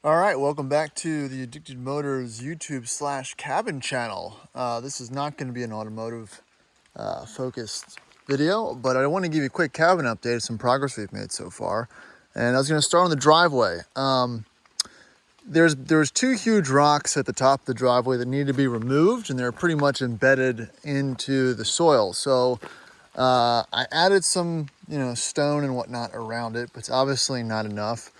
All right, welcome back to the Addicted Motors YouTube/cabin channel. This is not going to be an automotive focused video, but I want to give you a quick cabin update of some progress we've made so far. And I was going to start on the driveway. There's two huge rocks at the top of the driveway that need to be removed, and they're pretty much embedded into the soil. So I added some, stone and whatnot around it, but it's obviously not enough.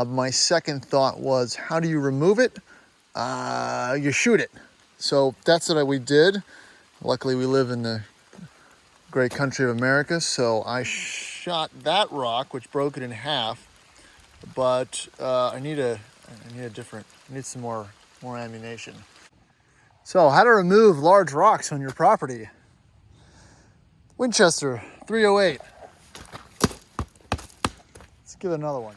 My second thought was, how do you remove it? You shoot it. So that's what we did. Luckily, we live in the great country of America, so I shot that rock, which broke it in half. But I need some more ammunition. So, how to remove large rocks on your property? Winchester 308. Let's give it another one.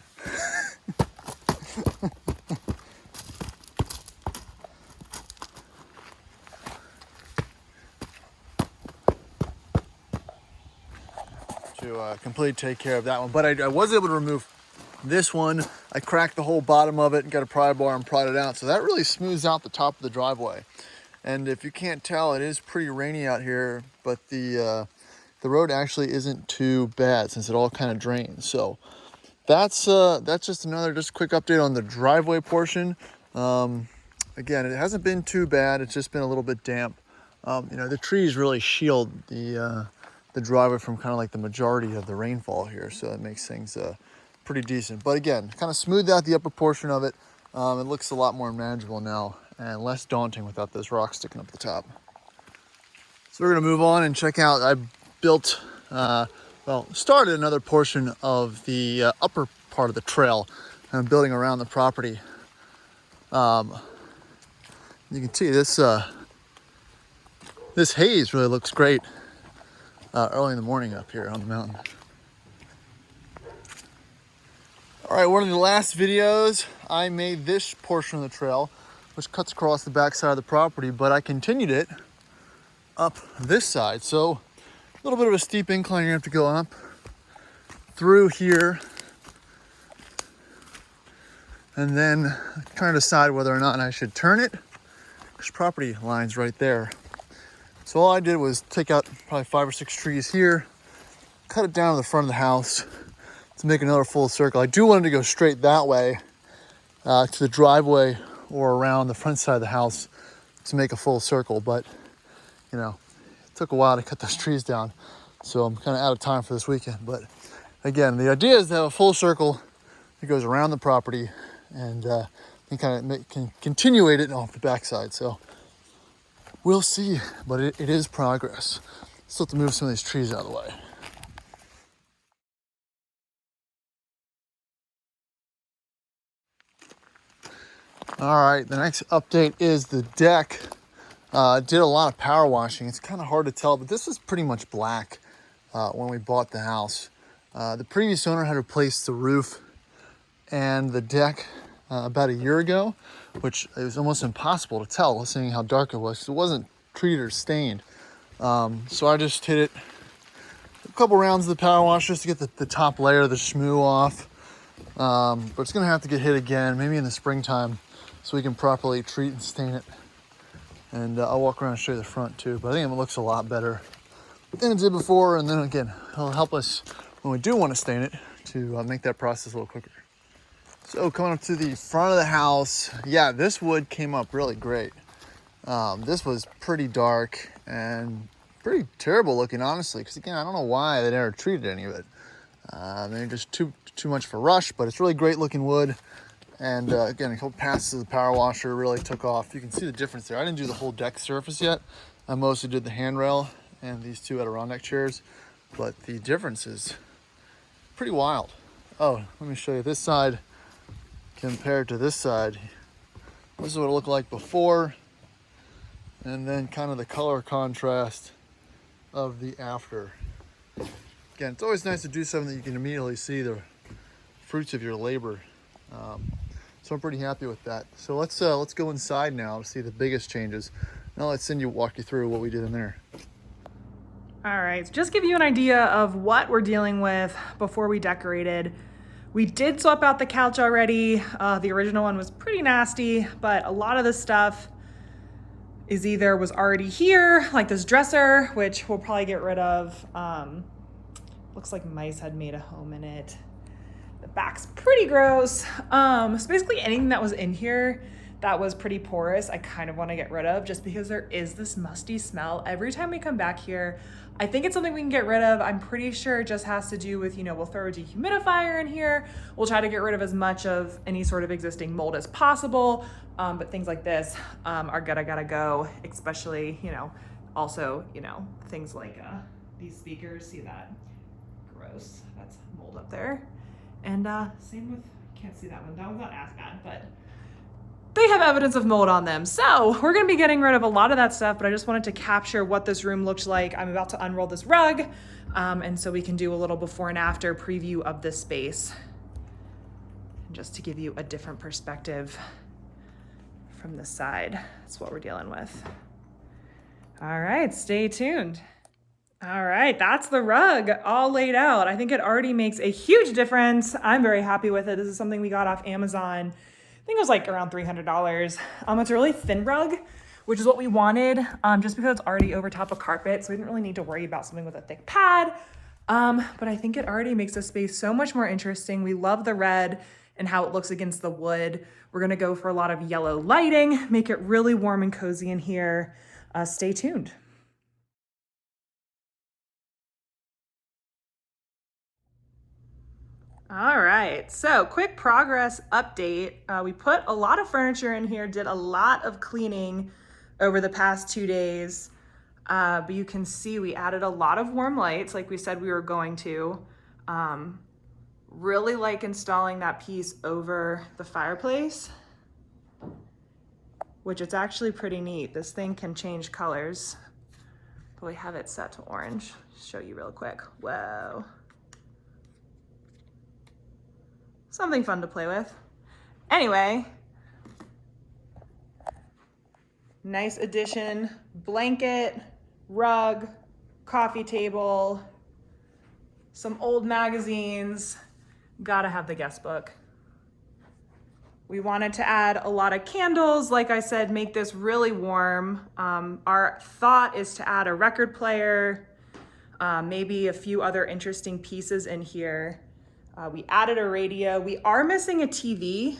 To completely take care of that one, but I was able to remove this one. I cracked the whole bottom of it and got a pry bar and pried it out, so that really smooths out the top of the driveway. And if you can't tell, it is pretty rainy out here, but the road actually isn't too bad since it all kind of drains. So that's just another quick update on the driveway portion. Again, it hasn't been too bad. It's just been a little bit damp. The trees really shield the driveway from kind of like the majority of the rainfall here, so it makes things pretty decent. But again, kind of smoothed out the upper portion of it. It looks a lot more manageable now and less daunting without those rocks sticking up the top. So we're gonna move on and check out. I built, started another portion of the upper part of the trail. I'm building around the property. You can see this haze really looks great early in the morning up here on the mountain. All right, one of the last videos, I made this portion of the trail, which cuts across the backside of the property, but I continued it up this side. So a little bit of a steep incline you have to go up through here, and then trying to decide whether or not I should turn it. There's property lines right there. So all I did was take out probably 5 or 6 trees here, cut it down to the front of the house to make another full circle. I do want it to go straight that way to the driveway or around the front side of the house to make a full circle, but it took a while to cut those trees down, so I'm kind of out of time for this weekend. But again, the idea is to have a full circle that goes around the property and can continuate it off the backside. So we'll see, but it is progress. Still have to move some of these trees out of the way. All right, the next update is the deck. Did a lot of power washing. It's kind of hard to tell, but this was pretty much black when we bought the house. The previous owner had replaced the roof and the deck about a year ago, which it was almost impossible to tell seeing how dark it was. It wasn't treated or stained. So I just hit it a couple rounds of the power wash just to get the top layer of the schmoo off. But it's gonna have to get hit again, maybe in the springtime, so we can properly treat and stain it. And I'll walk around and show you the front too, but I think it looks a lot better than it did before. And then again, it'll help us when we do want to stain it to make that process a little quicker. So coming up to the front of the house, yeah, this wood came up really great. This was pretty dark and pretty terrible looking, honestly, because again, I don't know why they never treated any of it. Maybe just too much for rush, but it's really great looking wood. And again, a couple passes of the power washer really took off. You can see the difference there. I didn't do the whole deck surface yet. I mostly did the handrail and these 2 Adirondack chairs, but the difference is pretty wild. Oh, let me show you this side compared to this side. This is what it looked like before, and then kind of the color contrast of the after. Again, it's always nice to do something that you can immediately see the fruits of your labor. So I'm pretty happy with that. So let's go inside now to see the biggest changes. Now let's Cindy walk you through what we did in there. All right, so just give you an idea of what we're dealing with before we decorated. We did swap out the couch already. The original one was pretty nasty, but a lot of the stuff was already here, like this dresser, which we'll probably get rid of. Looks like mice had made a home in it. The back's pretty gross. So basically anything that was in here that was pretty porous, I kind of want to get rid of just because there is this musty smell every time we come back here. I think it's something we can get rid of. I'm pretty sure it just has to do with, we'll throw a dehumidifier in here. We'll try to get rid of as much of any sort of existing mold as possible. But things like this are gotta go, especially, also, things like these speakers. See that? Gross. That's mold up there. And same with, can't see that one. That one's not as bad, but they have evidence of mold on them. So we're gonna be getting rid of a lot of that stuff, but I just wanted to capture what this room looks like. I'm about to unroll this rug, and so we can do a little before and after preview of this space, just to give you a different perspective from the side. That's what we're dealing with. All right, stay tuned. All right, that's the rug all laid out. I think it already makes a huge difference. I'm very happy with it. This is something we got off Amazon. I think it was like around $300. It's a really thin rug, which is what we wanted, just because it's already over top of carpet. So we didn't really need to worry about something with a thick pad. But I think it already makes the space so much more interesting. We love the red and how it looks against the wood. We're gonna go for a lot of yellow lighting, make it really warm and cozy in here. Stay tuned. All right, so quick progress update. We put a lot of furniture in here, did a lot of cleaning over the past 2 days. But you can see we added a lot of warm lights like we said we were going to. Really like installing that piece over the fireplace, which it's actually pretty neat. This thing can change colors, but we have it set to orange. Show you real quick. Whoa. Something fun to play with. Anyway, nice addition, blanket, rug, coffee table, some old magazines. Gotta have the guest book. We wanted to add a lot of candles. Like I said, make this really warm. Our thought is to add a record player, maybe a few other interesting pieces in here. We added a radio. We are missing a TV,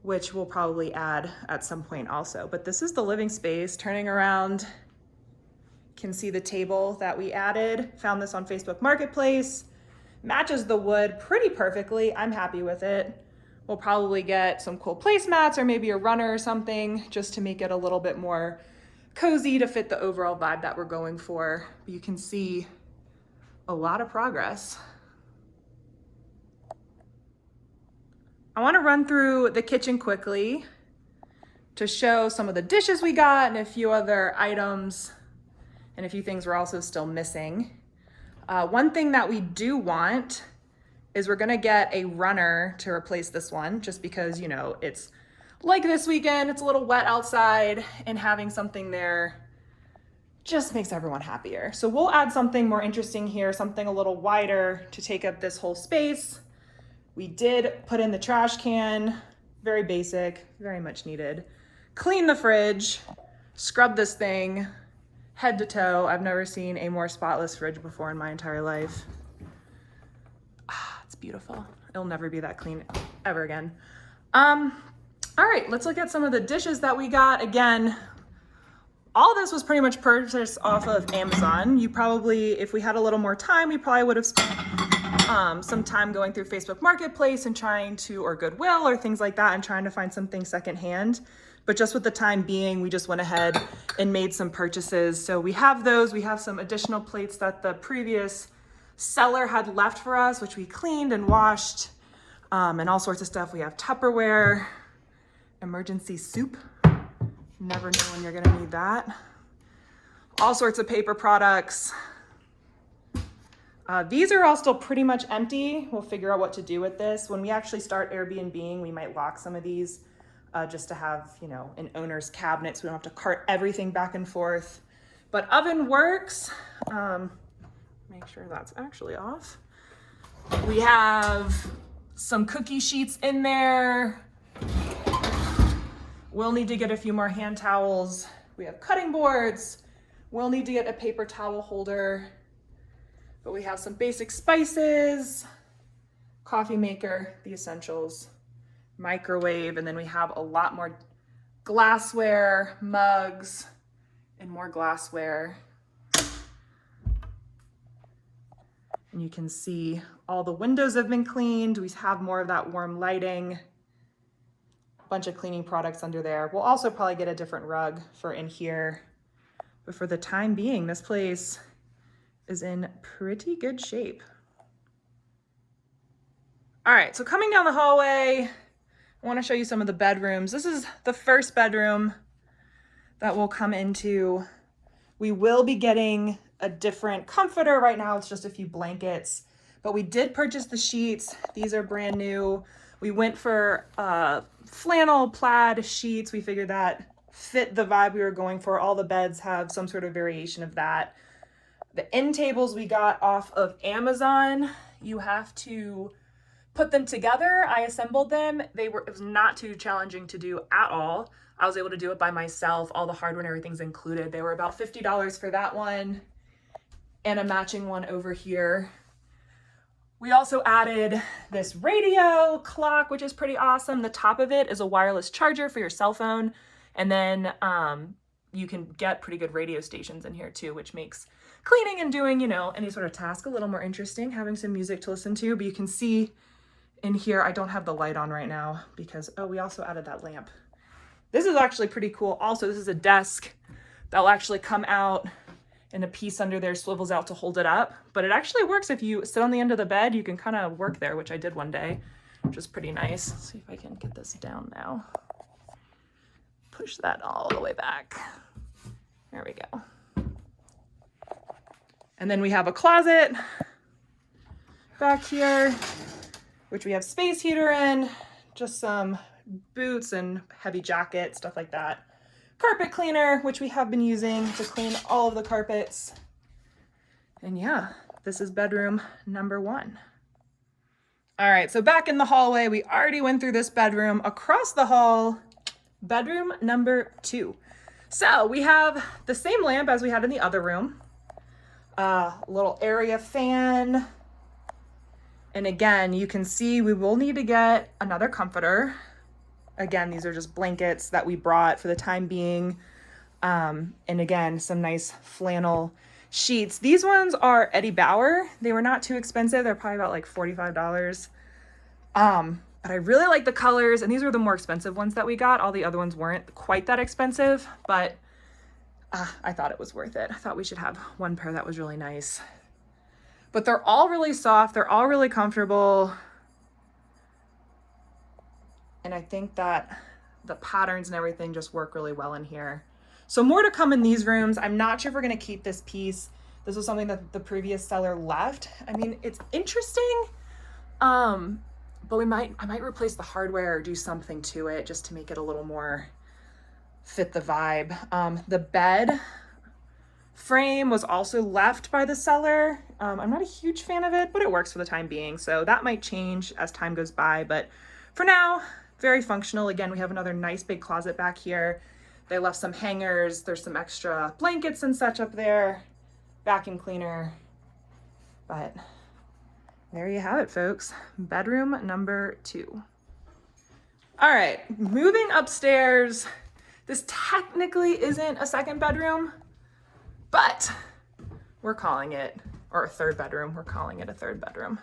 which we'll probably add at some point also. But this is the living space. Turning around, can see the table that we added. Found this on Facebook Marketplace. Matches the wood pretty perfectly. I'm happy with it. We'll probably get some cool placemats or maybe a runner or something just to make it a little bit more cozy to fit the overall vibe that we're going for. But you can see a lot of progress. I want to run through the kitchen quickly to show some of the dishes we got and a few other items and a few things we're also still missing. One thing that we do want is we're gonna get a runner to replace this one just because, it's like this weekend, it's a little wet outside and having something there just makes everyone happier. So we'll add something more interesting here, something a little wider to take up this whole space. We did put in the trash can, very basic, very much needed. Clean the fridge, scrub this thing, head to toe. I've never seen a more spotless fridge before in my entire life. It's beautiful. It'll never be that clean ever again. All right, let's look at some of the dishes that we got. Again, all this was pretty much purchased off of Amazon. You probably, if we had a little more time, we probably would have spent some time going through Facebook Marketplace and or Goodwill or things like that and trying to find something secondhand. But just with the time being, we just went ahead and made some purchases. So we have those. We have some additional plates that the previous seller had left for us, which we cleaned and washed, and all sorts of stuff. We have Tupperware, emergency soup. Never know when you're gonna need that. All sorts of paper products. These are all still pretty much empty. We'll figure out what to do with this. When we actually start Airbnb-ing, we might lock some of these just to have, an owner's cabinet so we don't have to cart everything back and forth. But oven works. Make sure that's actually off. We have some cookie sheets in there. We'll need to get a few more hand towels. We have cutting boards. We'll need to get a paper towel holder. But we have some basic spices, coffee maker, the essentials, microwave, and then we have a lot more glassware, mugs, and more glassware. And you can see all the windows have been cleaned. We have more of that warm lighting, a bunch of cleaning products under there. We'll also probably get a different rug for in here. But for the time being, this place is in pretty good shape. All right, so coming down the hallway, I want to show you some of the bedrooms. This is the first bedroom that we'll come into. We will be getting a different comforter. Right now it's just a few blankets, but we did purchase the sheets. These are brand new. We went for flannel plaid sheets. We figured that fit the vibe we were going for. All the beds have some sort of variation of that. The end tables we got off of Amazon. You have to put them together. I assembled them. It was not too challenging to do at all. I was able to do it by myself. All the hardware and everything's included. They were about $50 for that one and a matching one over here. We also added this radio clock, which is pretty awesome. The top of it is a wireless charger for your cell phone. And then you can get pretty good radio stations in here too, which makes cleaning and doing, any sort of task a little more interesting, having some music to listen to. But you can see in here, I don't have the light on right now because, we also added that lamp. This is actually pretty cool. Also, this is a desk that'll actually come out and a piece under there swivels out to hold it up. But it actually works if you sit on the end of the bed, you can kind of work there, which I did one day, which is pretty nice. Let's see if I can get this down now. Push that all the way back. There we go. And then we have a closet back here, which we have space heater in, just some boots and heavy jacket, stuff like that. Carpet cleaner, which we have been using to clean all of the carpets. And yeah, this is bedroom number 1. All right, so back in the hallway, we already went through this bedroom. Across the hall, bedroom number 2. So we have the same lamp as we had in the other room. Little area fan. And again, you can see we will need to get another comforter. Again, these are just blankets that we brought for the time being. And again, some nice flannel sheets. These ones are Eddie Bauer. They were not too expensive. They're probably about like $45. But I really like the colors, and these were the more expensive ones that we got. All the other ones weren't quite that expensive, but I thought it was worth it. I thought we should have one pair that was really nice. But they're all really soft. They're all really comfortable. And I think that the patterns and everything just work really well in here. So more to come in these rooms. I'm not sure if we're going to keep this piece. This was something that the previous seller left. I mean, it's interesting. But I might replace the hardware or do something to it just to make it a little more fit the vibe. The bed frame was also left by the seller. I'm not a huge fan of it, but it works for the time being. So that might change as time goes by. But for now, very functional. Again, we have another nice big closet back here. They left some hangers. There's some extra blankets and such up there. Vacuum cleaner. But there you have it, folks. Bedroom number 2. All right, moving upstairs. This technically isn't a second bedroom, but we're calling it, or a third bedroom. We're calling it a third bedroom.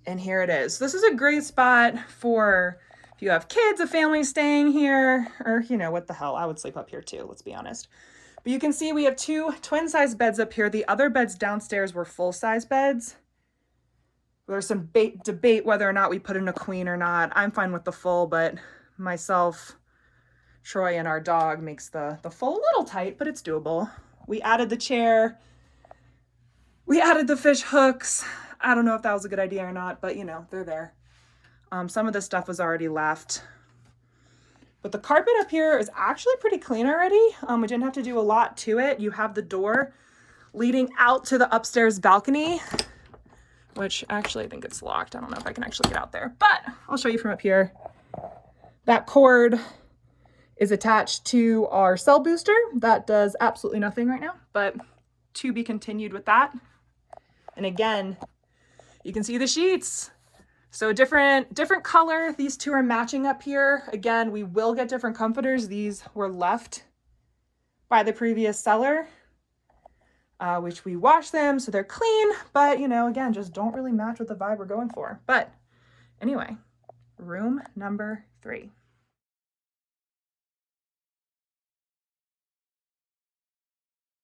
And here it is. This is a great spot for if you have kids, a family staying here, or what the hell, I would sleep up here too, let's be honest. But you can see we have 2 twin size beds up here. The other beds downstairs were full size beds. There's some debate whether or not we put in a queen or not. I'm fine with the full, but myself, Troy, and our dog makes the full a little tight, but it's doable. We added the chair. We added the fish hooks. I don't know if that was a good idea or not, but they're there. Some of the stuff was already left. But the carpet up here is actually pretty clean already. We didn't have to do a lot to it. You have the door leading out to the upstairs balcony, which actually I think it's locked. I don't know if I can actually get out there, but I'll show you from up here. That cord is attached to our cell booster. That does absolutely nothing right now, but to be continued with that. And again, you can see the sheets. So different color. These two are matching up here. Again, we will get different comforters. These were left by the previous seller, which we washed them, so they're clean, but you know, again, just don't really match with the vibe we're going for. But anyway, room number 3.